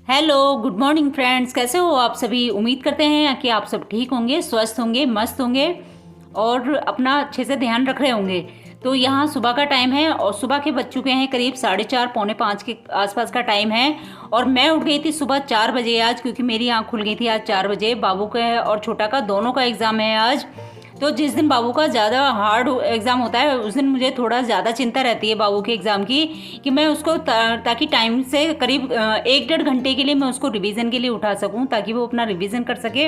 Hello, good morning friends. कैसे हो आप सभी? उम्मीद करते हैं कि आप सब ठीक होंगे, स्वस्थ होंगे, मस्त होंगे और अपना अच्छे से ध्यान रख रहे होंगे। तो यहाँ सुबह का टाइम है और सुबह के बज चुके हैं करीब 4:30 पौने 5 के आसपास का टाइम है। और मैं उठ गई थी सुबह 4 बजे आज, क्योंकि मेरी आँख खुल गई थी आज 4 बजे। बाबू का और छोटा का दोनों का एग्ज़ाम है आज। तो जिस दिन बाबू का ज़्यादा हार्ड एग्ज़ाम होता है उस दिन मुझे थोड़ा ज़्यादा चिंता रहती है बाबू के एग्ज़ाम की, कि मैं उसको ताकि टाइम से करीब 1 डेढ़ घंटे के लिए मैं उसको रिवीजन के लिए उठा सकूं, ताकि वो अपना रिवीजन कर सके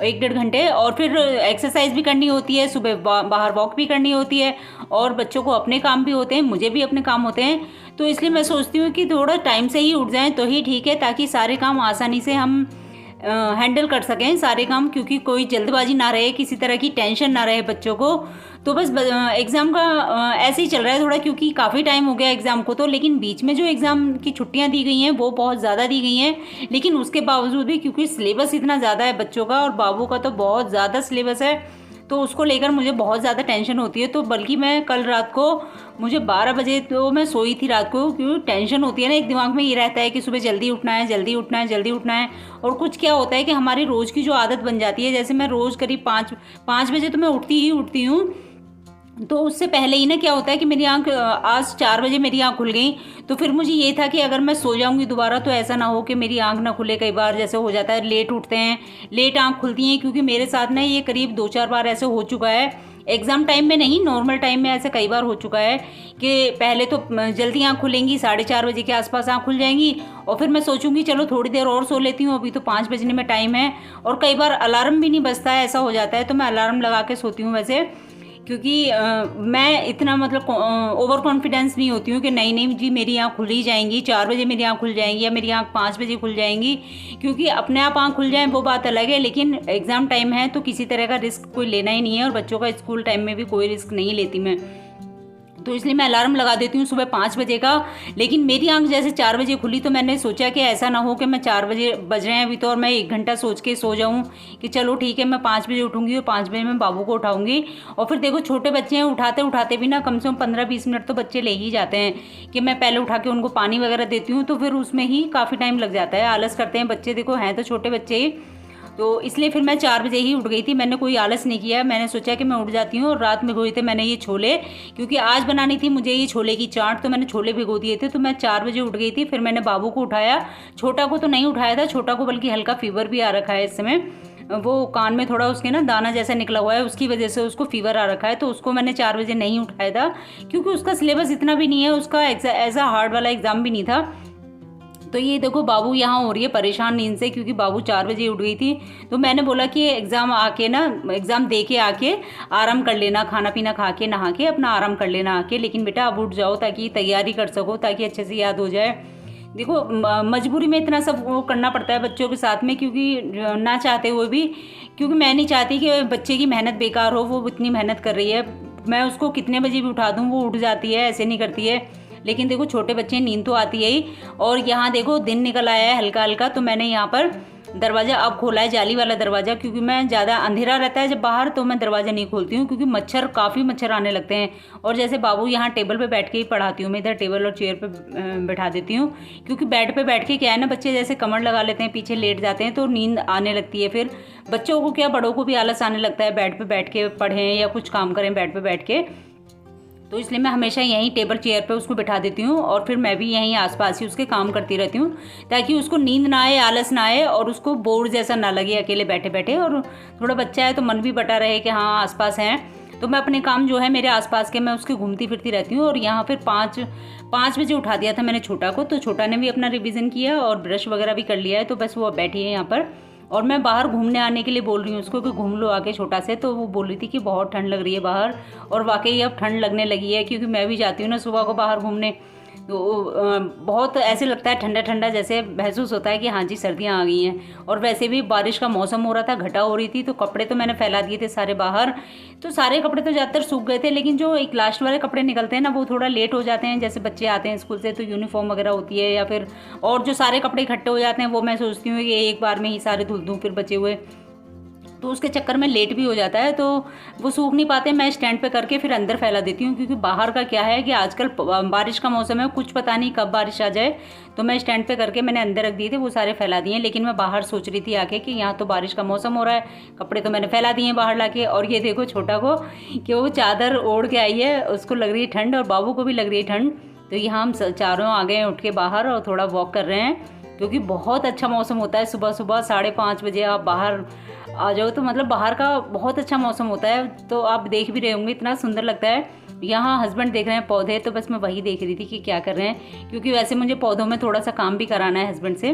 1 डेढ़ घंटे। और फिर एक्सरसाइज भी करनी होती है, सुबह बाहर वॉक भी करनी होती है, और बच्चों को अपने काम भी होते हैं, मुझे भी अपने काम होते हैं। तो इसलिए मैं सोचती हूँ कि थोड़ा टाइम से ही उठ जाएं तो ही ठीक है, ताकि सारे काम आसानी से हम हैंडल कर सकें सारे काम, क्योंकि कोई जल्दबाजी ना रहे, किसी तरह की टेंशन ना रहे बच्चों को। तो बस एग्ज़ाम का ऐसे ही चल रहा है थोड़ा, क्योंकि काफ़ी टाइम हो गया एग्ज़ाम को। तो लेकिन बीच में जो एग्ज़ाम की छुट्टियां दी गई हैं वो बहुत ज़्यादा दी गई हैं, लेकिन उसके बावजूद भी क्योंकि सिलेबस इतना ज़्यादा है बच्चों का, और बाबू का तो बहुत ज़्यादा सिलेबस है, तो उसको लेकर मुझे बहुत ज़्यादा टेंशन होती है। तो बल्कि मैं कल रात को, मुझे 12 बजे तो मैं सोई थी रात को, क्योंकि टेंशन होती है ना, एक दिमाग में ये रहता है कि सुबह जल्दी उठना है, जल्दी उठना है, जल्दी उठना है। और कुछ क्या होता है कि हमारी रोज़ की जो आदत बन जाती है, जैसे मैं रोज़ करीब 5 बजे तो मैं उठती हूँ। तो उससे पहले ही ना क्या होता है कि मेरी आंख आज 4 बजे मेरी आंख खुल गई। तो फिर मुझे ये था कि अगर मैं सो जाऊंगी दोबारा तो ऐसा ना हो कि मेरी आंख ना खुले। कई बार जैसे हो जाता है, लेट उठते हैं, लेट आंख खुलती हैं, क्योंकि मेरे साथ ना ये करीब 2-4 बार ऐसे हो चुका है। एग्ज़ाम टाइम में नहीं, नॉर्मल टाइम में ऐसे कई बार हो चुका है कि पहले तो जल्दी आँख खुलेंगी, 4:30 बजे के आसपास आँख खुल जाएंगी, और फिर मैं सोचूंगी चलो थोड़ी देर और सो लेती हूँ, अभी तो 5 बजने में टाइम है। और कई बार अलार्म भी नहीं बजता है, ऐसा हो जाता है, तो मैं अलार्म लगा के सोती हूँ वैसे, क्योंकि मैं इतना मतलब ओवर कॉन्फिडेंस नहीं होती हूँ कि नहीं नहीं जी मेरी आँख खुल ही जाएंगी, 4 बजे मेरी आँख खुल जाएंगी या मेरी आँख 5 बजे खुल जाएंगी। क्योंकि अपने आप आँख खुल जाए वो बात अलग है, लेकिन एग्ज़ाम टाइम है तो किसी तरह का रिस्क कोई लेना ही नहीं है, और बच्चों का स्कूल टाइम में भी कोई रिस्क नहीं लेती मैं। तो इसलिए मैं अलार्म लगा देती हूँ सुबह 5 बजे का। लेकिन मेरी आंख जैसे 4 बजे खुली, तो मैंने सोचा कि ऐसा ना हो कि मैं 4 बजे बज रहे हैं अभी तो, और मैं 1 घंटा सोच के सो जाऊँ कि चलो ठीक है मैं 5 बजे उठूँगी और 5 बजे मैं बाबू को उठाऊँगी। और फिर देखो छोटे बच्चे हैं, उठाते उठाते भी ना कम से कम 15-20 मिनट तो बच्चे ले ही जाते हैं, कि मैं पहले उठा के उनको पानी वगैरह देती हूँ, तो फिर उसमें ही काफ़ी टाइम लग जाता है। आलस करते हैं बच्चे, देखो हैं तो छोटे बच्चे ही। तो इसलिए फिर मैं 4 बजे ही उठ गई थी, मैंने कोई आलस नहीं किया। मैंने सोचा कि मैं उठ जाती हूँ, और रात में भिगोए थे मैंने ये छोले, क्योंकि आज बनानी थी मुझे ये छोले की चाट, तो मैंने छोले भिगो दिए थे। तो मैं 4 बजे उठ गई थी। फिर मैंने बाबू को उठाया, छोटा को तो नहीं उठाया था, छोटा को बल्कि हल्का फीवर भी आ रखा है इस समय, वो कान में थोड़ा उसके ना दाना जैसा निकला हुआ है, उसकी वजह से उसको फीवर आ रखा है। तो उसको मैंने 4 बजे नहीं उठाया था, क्योंकि उसका सिलेबस इतना भी नहीं है, उसका ऐसा हार्ड वाला एग्ज़ाम भी नहीं था। तो ये देखो बाबू यहाँ हो रही है परेशान नींद से, क्योंकि बाबू 4 बजे उठ गई थी। तो मैंने बोला कि एग्ज़ाम आके ना, एग्ज़ाम दे के आके आराम कर लेना, खाना पीना खा के नहा के अपना आराम कर लेना आके, लेकिन बेटा अब उठ जाओ ताकि तैयारी कर सको, ताकि अच्छे से याद हो जाए। देखो मजबूरी में इतना सब वो करना पड़ता है बच्चों के साथ में, क्योंकि ना चाहते हुए भी, क्योंकि मैं नहीं चाहती कि बच्चे की मेहनत बेकार हो, वो इतनी मेहनत कर रही है। मैं उसको कितने बजे भी उठा दूँ वो उठ जाती है, ऐसे नहीं करती है। लेकिन देखो छोटे बच्चे, नींद तो आती है ही। और यहाँ देखो दिन निकल आया है हल्का हल्का, तो मैंने यहाँ पर दरवाज़ा अब खोला है, जाली वाला दरवाज़ा, क्योंकि मैं ज़्यादा अंधेरा रहता है जब बाहर, तो मैं दरवाज़ा नहीं खोलती हूँ, क्योंकि मच्छर, काफ़ी मच्छर आने लगते हैं। और जैसे बाबू यहाँ टेबल पे बैठ के ही पढ़ाती हूँ मैं, इधर टेबल और चेयर पे बैठा देती हूँ, क्योंकि बेड पे बैठ के क्या है ना, बच्चे जैसे कमर लगा लेते हैं, पीछे लेट जाते हैं, तो नींद आने लगती है। फिर बच्चों को क्या, बड़ों को भी आलस आने लगता है बेड पर बैठ के पढ़ें या कुछ काम करें बेड पर बैठ के। तो इसलिए मैं हमेशा यहीं टेबल चेयर पे उसको बिठा देती हूँ, और फिर मैं भी यहीं आसपास ही उसके काम करती रहती हूँ, ताकि उसको नींद ना आए, आलस ना आए, और उसको बोर जैसा ना लगे अकेले बैठे बैठे। और थोड़ा बच्चा है तो मन भी बटा रहे कि हाँ आसपास हैं। तो मैं अपने काम जो है मेरे आसपास के, मैं उसके घूमती फिरती रहती हूँ। और यहाँ फिर 5 बजे उठा दिया था मैंने छोटा को, तो छोटा ने भी अपना रिविज़न किया और ब्रश वगैरह भी कर लिया है, तो बस वो बैठी है यहाँ पर। और मैं बाहर घूमने आने के लिए बोल रही हूँ उसको कि घूम लो आके छोटा से, तो वो बोल रही थी कि बहुत ठंड लग रही है बाहर। और वाकई अब ठंड लगने लगी है, क्योंकि मैं भी जाती हूँ ना सुबह को बाहर घूमने, तो बहुत ऐसे लगता है ठंडा ठंडा, जैसे महसूस होता है कि हाँ जी सर्दियाँ आ गई हैं। और वैसे भी बारिश का मौसम हो रहा था, घटा हो रही थी, तो कपड़े तो मैंने फैला दिए थे सारे बाहर। तो सारे कपड़े तो ज़्यादातर सूख गए थे, लेकिन जो एक लास्ट वाले कपड़े निकलते हैं ना, वो थोड़ा लेट हो जाते हैं। जैसे बच्चे आते हैं स्कूल से तो यूनिफॉर्म वगैरह होती है, या फिर और जो सारे कपड़े इकट्ठे हो जाते हैं, वो मैं सोचती हूँ कि एक बार में ही सारे धुल दूँ फिर बचे हुए। तो उसके चक्कर में लेट भी हो जाता है, तो वो सूख नहीं पाते। मैं स्टैंड पे करके फिर अंदर फैला देती हूँ, क्योंकि बाहर का क्या है कि आजकल बारिश का मौसम है, कुछ पता नहीं कब बारिश आ जाए। तो मैं स्टैंड पे करके मैंने अंदर रख दिए थे, वो सारे फैला दिए। लेकिन मैं बाहर सोच रही थी आके कि यहाँ तो बारिश का मौसम हो रहा है, कपड़े तो मैंने फैला दिए बाहर लाके। और ये देखो छोटा को कि वो चादर ओढ़ के आई है, उसको लग रही है ठंड और बाबू को भी लग रही है ठंड। तो यहाँ हम चारों आ गए हैं उठ के बाहर और थोड़ा वॉक कर रहे हैं, क्योंकि बहुत अच्छा मौसम होता है। सुबह सुबह 5:30 बजे आप बाहर आ जाओ तो मतलब बाहर का बहुत अच्छा मौसम होता है। तो आप देख भी रहे होंगे इतना सुंदर लगता है। यहाँ हस्बैंड देख रहे हैं पौधे, तो बस मैं वही देख रही थी कि क्या कर रहे हैं, क्योंकि वैसे मुझे पौधों में थोड़ा सा काम भी कराना है हस्बैंड से।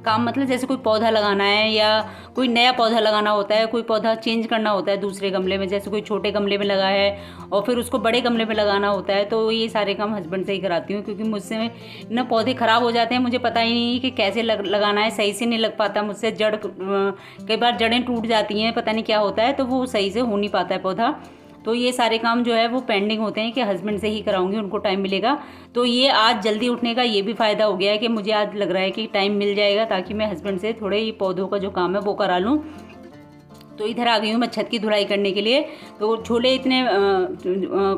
काम मतलब जैसे कोई पौधा लगाना है या कोई नया पौधा लगाना होता है, कोई पौधा चेंज करना होता है दूसरे गमले में, जैसे कोई छोटे गमले में लगा है और फिर उसको बड़े गमले में लगाना होता है। तो ये सारे काम हस्बैंड से ही कराती हूँ, क्योंकि मुझसे ना पौधे ख़राब हो जाते हैं, मुझे पता ही नहीं कि कैसे लगाना है, सही से नहीं लग पाता मुझसे। कई बार जड़ें टूट जाती हैं, पता नहीं क्या होता है, तो वो सही से हो नहीं पाता है पौधा। तो ये सारे काम जो है वो पेंडिंग होते हैं कि हस्बैंड से ही कराऊंगी, उनको टाइम मिलेगा। तो ये आज जल्दी उठने का ये भी फ़ायदा हो गया है कि मुझे आज लग रहा है कि टाइम मिल जाएगा, ताकि मैं हस्बैंड से थोड़े ये पौधों का जो काम है वो करा लूँ। तो इधर आ गई हूँ मैं छत की धुलाई करने के लिए। तो छोले इतने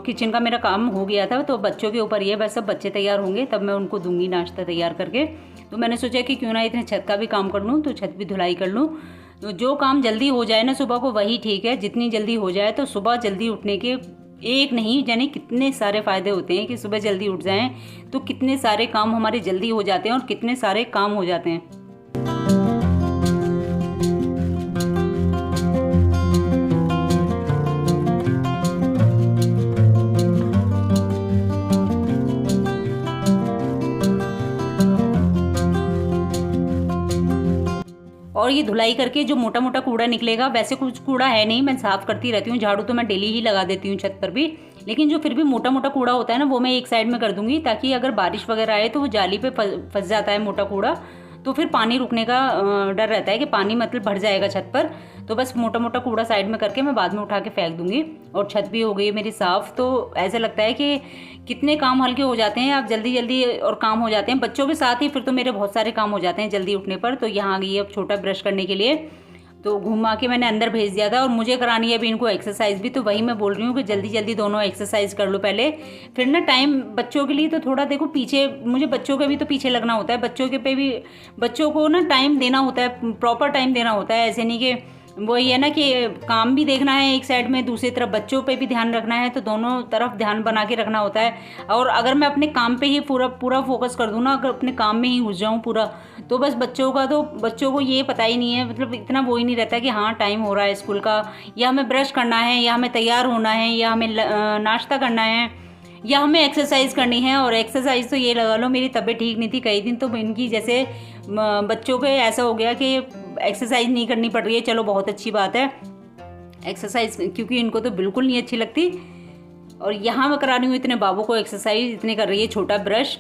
किचन का मेरा काम हो गया था, तो बच्चों के ऊपर ये बस सब बच्चे तैयार होंगे तब मैं उनको दूंगी नाश्ता तैयार करके। तो मैंने सोचा कि क्यों ना इतने छत का भी काम कर लूँ, तो छत भी धुलाई कर लूँ। तो जो काम जल्दी हो जाए ना सुबह को वही ठीक है, जितनी जल्दी हो जाए। तो सुबह जल्दी उठने के एक नहीं यानी कितने सारे फ़ायदे होते हैं कि सुबह जल्दी उठ जाएं तो कितने सारे काम हमारे जल्दी हो जाते हैं और कितने सारे काम हो जाते हैं। और ये धुलाई करके जो मोटा मोटा कूड़ा निकलेगा, वैसे कुछ कूड़ा है नहीं, मैं साफ़ करती रहती हूँ, झाड़ू तो मैं डेली ही लगा देती हूँ छत पर भी। लेकिन जो फिर भी मोटा मोटा कूड़ा होता है ना, वो मैं एक साइड में कर दूंगी, ताकि अगर बारिश वगैरह आए तो वो जाली पे फंस जाता है मोटा कूड़ा, तो फिर पानी रुकने का डर रहता है कि पानी मतलब भर जाएगा छत पर। तो बस मोटा मोटा कूड़ा साइड में करके मैं बाद में उठा के फेंक दूंगी। और छत भी हो गई है मेरी साफ़। तो ऐसा लगता है कि कितने काम हल्के हो जाते हैं, आप जल्दी जल्दी और काम हो जाते हैं। बच्चों के साथ ही फिर तो मेरे बहुत सारे काम हो जाते हैं जल्दी उठने पर। तो यहाँ आ गई अब छोटा ब्रश करने के लिए, तो घुमा के मैंने अंदर भेज दिया था। और मुझे करानी है अभी इनको एक्सरसाइज भी, तो वही मैं बोल रही हूँ कि जल्दी जल्दी दोनों एक्सरसाइज कर लो पहले, फिर ना टाइम बच्चों के लिए तो थोड़ा देखो पीछे, मुझे बच्चों के भी तो पीछे लगना होता है, बच्चों के पे भी बच्चों को ना टाइम देना होता है, प्रॉपर टाइम देना होता है। ऐसे नहीं कि वही है ना कि काम भी देखना है एक साइड में, दूसरी तरफ बच्चों पे भी ध्यान रखना है, तो दोनों तरफ ध्यान बना के रखना होता है। और अगर मैं अपने काम पे ही पूरा पूरा फोकस कर दूँ ना, अगर अपने काम में ही घुस जाऊँ पूरा, तो बस बच्चों का तो बच्चों को ये पता ही नहीं है, मतलब इतना वो ही नहीं रहता कि हाँ टाइम हो रहा है स्कूल का, या हमें ब्रश करना है, या हमें तैयार होना है, या हमें नाश्ता करना है, या हमें एक्सरसाइज करनी है। और एक्सरसाइज तो ये लगा लो, मेरी तबीयत ठीक नहीं थी कई दिन, तो इनकी जैसे बच्चों के ऐसा हो गया कि एक्सरसाइज नहीं करनी पड़ रही है। चलो बहुत अच्छी बात है एक्सरसाइज, क्योंकि इनको तो बिल्कुल नहीं अच्छी लगती। और यहाँ मैं करा रही हूँ इतने बाबू को एक्सरसाइज, इतने कर रही है छोटा ब्रश।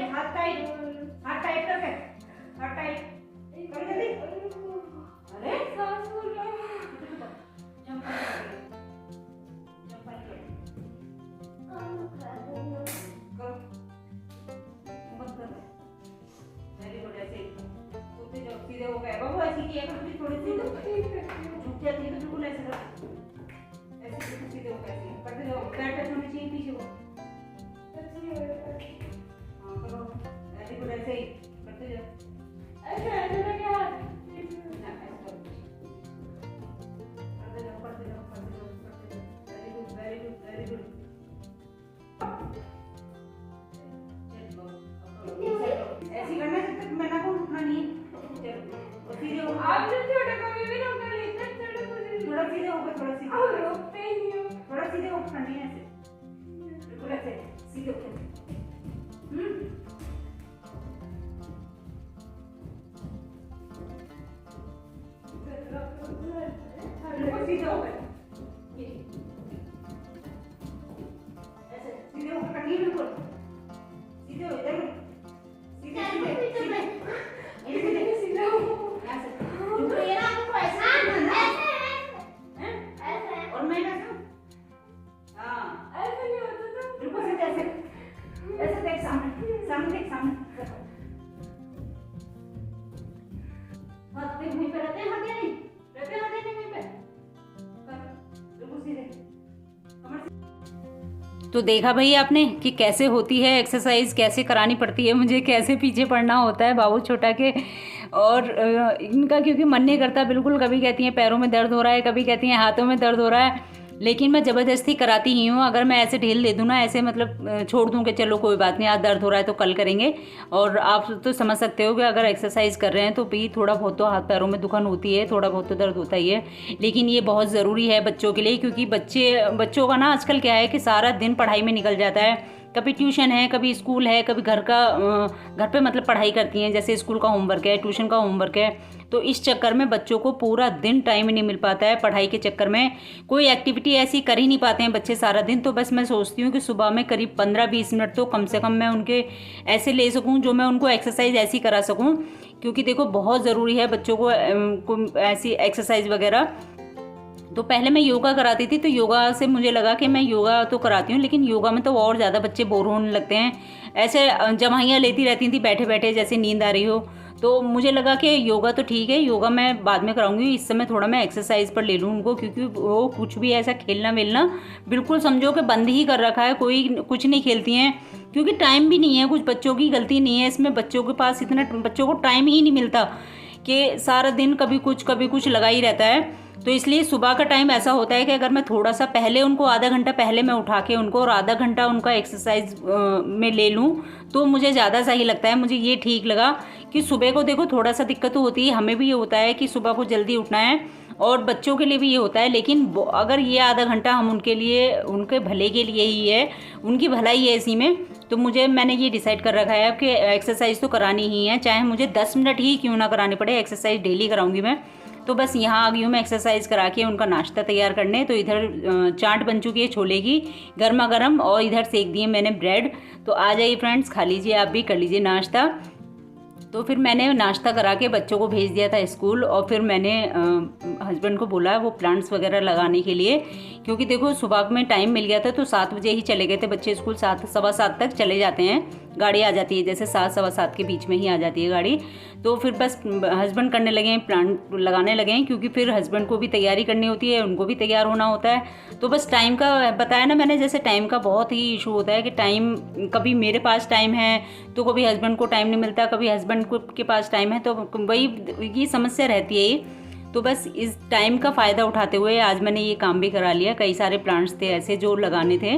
हाथ टाइट कर, हाथ टाइट कर जल्दी। अरे सांस फूल रहा है, वेरी गुड। ऐसे सीधे हो गए बाबू, ऐसी की थोड़ी सी झुक जाती है तो बिल्कुल ऐसे करो, ऐसे सीधे हो गए, करते जाओ, पैर टच होने चाहिए पीछे को, हाँ करो, वेरी गुड। ऐसे ही करते जाओ, ऐसे ऐसे लगे हाथ, करते जाओ करते जाओ करते जाओ करते जाओ, very good very good very good. ऐसे करना जब तक मैं ना को उठना नहीं है। चलो सीधे हो, आप जो छोटे को भी ना कर लेते हैं, छोटे को थोड़ा सीधे होकर, थोड़ा सीधे थोड़ा सीधे उठना नहीं है, ऐसे बिल्कुल ऐसे सीधे उठो। सीधे हो गए, ऐसे सीधे होकर करनी है, बिल्कुल सीधे हो, इधर सीधे सीधे सीधे सीधे सामने हाथ पे वहीं पे रहते हैं, हाथ नहीं रहते हैं, हाथ नहीं वहीं पे बिल्कुल सीधे। तो देखा भाई आपने कि कैसे होती है एक्सरसाइज, कैसे करानी पड़ती है मुझे, कैसे पीछे पड़ना होता है बाबू छोटा के। और इनका क्योंकि मन नहीं करता बिल्कुल, कभी कहती हैं पैरों में दर्द हो रहा है, कभी कहती हैं हाथों में दर्द हो रहा है, लेकिन मैं ज़बरदस्ती कराती ही हूँ। अगर मैं ऐसे ढील दे दूँ ना, ऐसे मतलब छोड़ दूँ कि चलो कोई बात नहीं आज दर्द हो रहा है तो कल करेंगे, और आप तो समझ सकते हो कि अगर एक्सरसाइज कर रहे हैं तो भी थोड़ा बहुत तो हाथ पैरों में दुखन होती है, थोड़ा बहुत तो दर्द होता ही है, लेकिन ये बहुत ज़रूरी है बच्चों के लिए। क्योंकि बच्चों का ना आजकल क्या है कि सारा दिन पढ़ाई में निकल जाता है, कभी ट्यूशन है, कभी स्कूल है, कभी घर पे मतलब पढ़ाई करती हैं, जैसे स्कूल का होमवर्क है, ट्यूशन का होमवर्क है। तो इस चक्कर में बच्चों को पूरा दिन टाइम ही नहीं मिल पाता है, पढ़ाई के चक्कर में कोई एक्टिविटी ऐसी कर ही नहीं पाते हैं बच्चे सारा दिन। तो बस मैं सोचती हूँ कि सुबह में करीब 15-20 मिनट तो कम से कम मैं उनके ऐसे ले सकूँ, जो मैं उनको एक्सरसाइज ऐसी करा सकूँ। क्योंकि देखो बहुत ज़रूरी है बच्चों को ऐसी एक्सरसाइज वगैरह। तो पहले मैं योगा कराती थी, तो योगा से मुझे लगा कि मैं योगा तो कराती हूँ, लेकिन योगा में तो और ज़्यादा बच्चे बोर होने लगते हैं, ऐसे जमाइयाँ लेती रहती थी बैठे बैठे जैसे नींद आ रही हो। तो मुझे लगा कि योगा तो ठीक है, योगा मैं बाद में कराऊंगी, इस समय थोड़ा मैं एक्सरसाइज पर ले लूँ उनको। क्योंकि वो कुछ भी ऐसा खेलना वेलना बिल्कुल समझो कि बंद ही कर रखा है, कोई कुछ नहीं खेलती हैं, क्योंकि टाइम भी नहीं है। कुछ बच्चों की गलती नहीं है इसमें, बच्चों के पास इतना बच्चों को टाइम ही नहीं मिलता कि सारा दिन कभी कुछ लगा ही रहता है। तो इसलिए सुबह का टाइम ऐसा होता है कि अगर मैं थोड़ा सा पहले उनको, आधा घंटा पहले मैं उठा के उनको और आधा घंटा उनका एक्सरसाइज में ले लूँ तो मुझे ज़्यादा सही लगता है। मुझे ये ठीक लगा कि सुबह को देखो थोड़ा सा दिक्कत तो होती है, हमें भी ये होता है कि सुबह को जल्दी उठना है और बच्चों के लिए भी ये होता है, लेकिन अगर ये आधा घंटा हम उनके लिए, उनके भले के लिए ही है, उनकी भलाई है इसी में, तो मैंने ये डिसाइड कर रखा है कि एक्सरसाइज तो करानी ही है, चाहे मुझे 10 मिनट ही क्यों ना करानी पड़े, एक्सरसाइज डेली कराऊंगी मैं। तो बस यहाँ आ गई हूँ मैं एक्सरसाइज करा के उनका नाश्ता तैयार करने। तो इधर चाट बन चुकी है छोले की गर्मा गर्म, और इधर सेक दिए मैंने ब्रेड। तो आ जाइए फ्रेंड्स, खा लीजिए, आप भी कर लीजिए नाश्ता। तो फिर मैंने नाश्ता करा के बच्चों को भेज दिया था स्कूल, और फिर मैंने हस्बैंड को बोला वो प्लांट्स वगैरह लगाने के लिए, क्योंकि देखो सुबह में टाइम मिल गया था तो 7 बजे ही चले गए थे बच्चे स्कूल, 7 सवा 7 तक चले जाते हैं, गाड़ी आ जाती है जैसे 7 सवा 7 के बीच में ही आ जाती है गाड़ी। तो फिर बस हस्बैंड करने लगे हैं, प्लांट लगाने लगे हैं, क्योंकि फिर हस्बैंड को भी तैयारी करनी होती है, उनको भी तैयार होना होता है। तो बस टाइम का बताया ना मैंने, जैसे टाइम का बहुत ही इशू होता है कि टाइम, कभी मेरे पास टाइम है तो कभी हस्बैंड को टाइम नहीं मिलता, कभी हस्बैंड के पास टाइम है, तो वही ये समस्या रहती है ये। तो बस इस टाइम का फ़ायदा उठाते हुए आज मैंने ये काम भी करा लिया। कई सारे प्लांट्स थे ऐसे जो लगाने थे,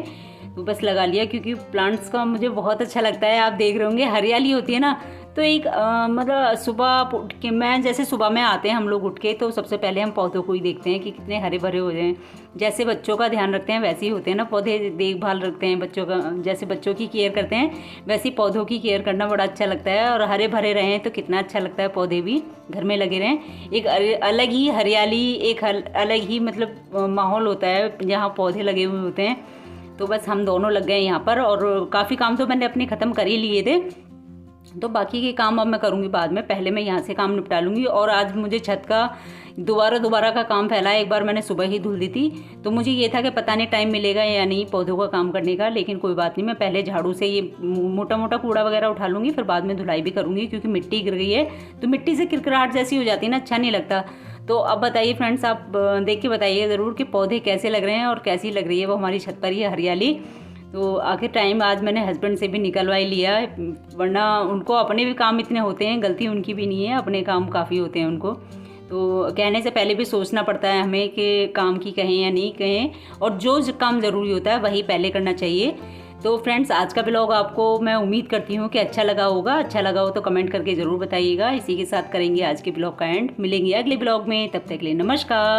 तो बस लगा लिया, क्योंकि प्लांट्स का मुझे बहुत अच्छा लगता है। आप देख रहे होंगे हरियाली होती है ना, तो एक मतलब सुबह उठ के, मैं जैसे सुबह में आते हैं हम लोग उठ के, तो सबसे पहले हम पौधों को ही देखते हैं कि कितने हरे भरे हो जाएं। जैसे बच्चों का ध्यान रखते हैं वैसे ही होते हैं ना पौधे, देखभाल रखते हैं बच्चों का, जैसे बच्चों की केयर करते हैं वैसे ही पौधों की केयर करना बड़ा अच्छा लगता है। और हरे भरे रहें तो कितना अच्छा लगता है, पौधे भी घर में लगे रहें, एक अलग ही हरियाली, एक अलग ही मतलब माहौल होता है जहाँ पौधे लगे हुए होते हैं। तो बस हम दोनों लग गए यहाँ पर, और काफ़ी काम तो मैंने अपने ख़त्म कर ही लिए थे, तो बाकी के काम अब मैं करूँगी बाद में, पहले मैं यहाँ से काम निपटा लूँगी। और आज मुझे छत का दोबारा का काम फैला है, एक बार मैंने सुबह ही धुल दी थी, तो मुझे ये था कि पता नहीं टाइम मिलेगा या नहीं पौधों का काम करने का, लेकिन कोई बात नहीं, मैं पहले झाड़ू से ये मोटा मोटा कूड़ा वगैरह उठा लूँगी, फिर बाद में धुलाई भी करूँगी, क्योंकि मिट्टी गिर गई है तो मिट्टी से किरकिराहट जैसी हो जाती है ना, अच्छा नहीं लगता। तो अब बताइए फ्रेंड्स, आप देख के बताइए ज़रूर कि पौधे कैसे लग रहे हैं और कैसी लग रही है वो हमारी छत पर ही हरियाली। तो आखिर टाइम आज मैंने हस्बैंड से भी निकलवा ही लिया, वरना उनको अपने भी काम इतने होते हैं, गलती उनकी भी नहीं है, अपने काम काफ़ी होते हैं उनको। तो कहने से पहले भी सोचना पड़ता है हमें कि काम की कहें या नहीं कहें, और जो काम ज़रूरी होता है वही पहले करना चाहिए। तो फ्रेंड्स, आज का ब्लॉग आपको मैं उम्मीद करती हूँ कि अच्छा लगा होगा। अच्छा लगा हो तो कमेंट करके ज़रूर बताइएगा। इसी के साथ करेंगे आज के ब्लॉग का एंड, मिलेंगे अगले ब्लॉग में, तब तक के लिए नमस्कार।